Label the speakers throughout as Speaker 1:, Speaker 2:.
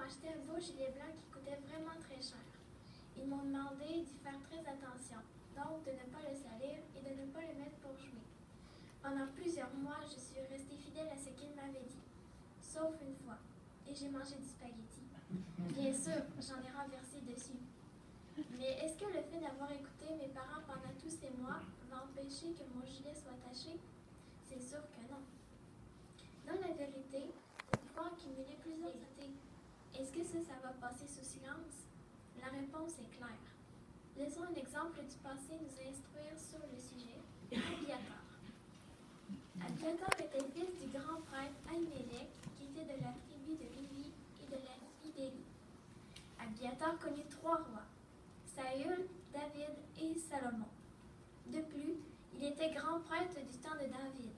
Speaker 1: acheté un beau gilet blanc qui coûtait vraiment très cher. Ils m'ont demandé d'y faire très attention, donc de ne pas le salir et de ne pas le mettre pour jouer. Pendant plusieurs mois, je suis restée fidèle à ce qu'ils m'avaient dit, sauf une fois, et j'ai mangé du spaghetti. Bien sûr, j'en ai renversé dessus. Mais est-ce que le fait d'avoir écouté mes parents pendant tous ces mois va empêcher que mon gilet soit taché? C'est sûr que non. Dans la vérité, on peut accumuler plusieurs idées. Est-ce que ça va passer sous silence? La réponse est claire. Laissons un exemple du passé nous instruire sur le sujet. Abiatar. Abiatar était fils du grand prêtre Ahimelech, qui était de la tribu de Lévi et de la fille d'Élie. Abiatar connut 3 rois, Saül, David et Salomon. De plus, il était grand prêtre du temps de David.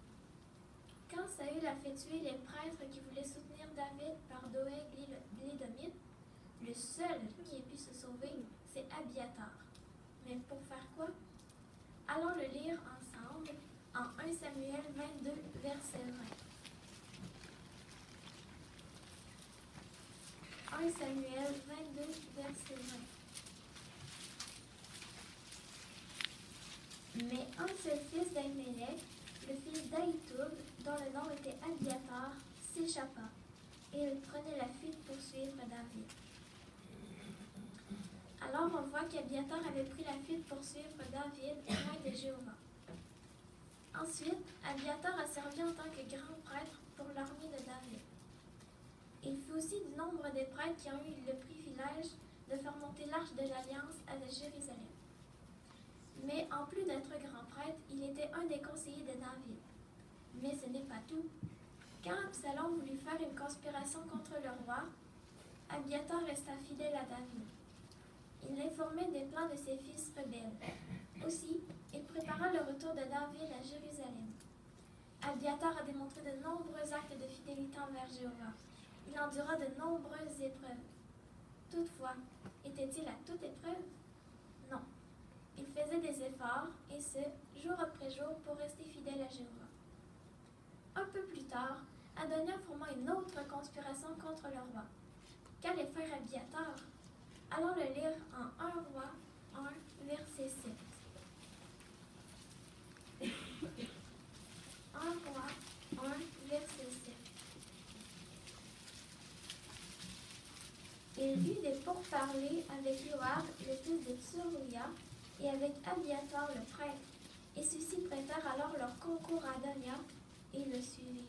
Speaker 1: Quand Saül a fait tuer les prêtres qui voulaient soutenir David par Doeg l'Édomite, le seul qui ait pu se sauver, c'est Abiatar. Mais pour faire quoi? Allons le lire ensemble en 1 Samuel 22, verset 20. 1 Samuel 22, verset 20. Mais un seul fils d'Ahimelech, le fils d'Ahitoub, dont le nom était Abiatar, s'échappa, et il prenait la fuite pour suivre David. Alors on voit qu'Abiatar avait pris la fuite pour suivre David loin de Jéhovah. Ensuite, Abiatar a servi en tant que grand prêtre pour l'armée de David. Il fut aussi du nombre des prêtres qui ont eu le privilège de faire monter l'arche de l'Alliance à Jérusalem. Mais en plus d'être grand prêtre, il était un des conseillers de David. Mais ce n'est pas tout. Quand Absalom voulut faire une conspiration contre le roi, Abiatar resta fidèle à David. Il l'informait des plans de ses fils rebelles. Aussi, il prépara le retour de David à Jérusalem. Abiatar a démontré de nombreux actes de fidélité envers Jéhovah. Il endura de nombreuses épreuves. Toutefois, était-il à toute épreuve? Non. Il faisait des efforts, et ce, jour après jour, pour rester fidèle à Jéhovah. Un peu plus tard, Adonia forma une autre conspiration contre le roi. Qu'allait faire Abiatar? Allons le lire en 1 Roi 1, verset 7. 1 Roi 1, verset 7. Il eut des pourparlers avec Joab, le fils de Tsuruya, et avec Abiatar le prêtre, et ceux-ci prêtèrent alors leur concours à Adonia, et le suivirent.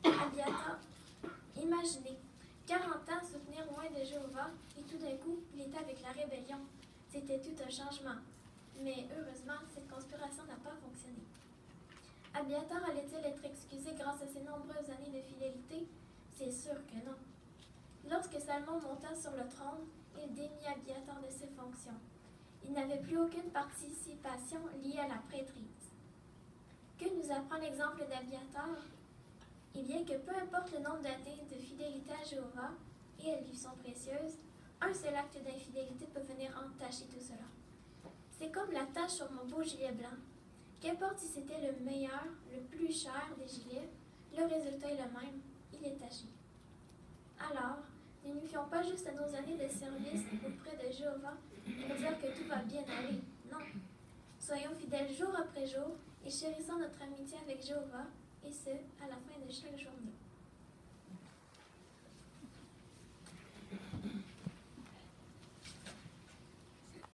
Speaker 1: Abiatar, imaginez, 40 ans soutenir loin de Jéhovah, et tout d'un coup, il était avec la rébellion. C'était tout un changement. Mais heureusement, cette conspiration n'a pas fonctionné. Abiatar allait-il être excusé grâce à ses nombreuses années de fidélité? C'est sûr que non. Lorsque Salomon monta sur le trône, il démit Abiatar de ses fonctions. Il n'avait plus aucune participation liée à la prêtrise. Que nous apprend l'exemple d'Abiatar? Eh bien que peu importe le nombre d'années de fidélité à Jéhovah, et elles lui sont précieuses, un seul acte d'infidélité peut venir entacher tout cela. C'est comme la tache sur mon beau gilet blanc. Qu'importe si c'était le meilleur, le plus cher des gilets, le résultat est le même, il est taché. Alors, ne nous fions pas juste à nos années de service auprès de Jéhovah pour dire que tout va bien aller. Non. Soyons fidèles jour après jour et chérissons notre amitié avec Jéhovah, et ce, à la fin de chaque journée.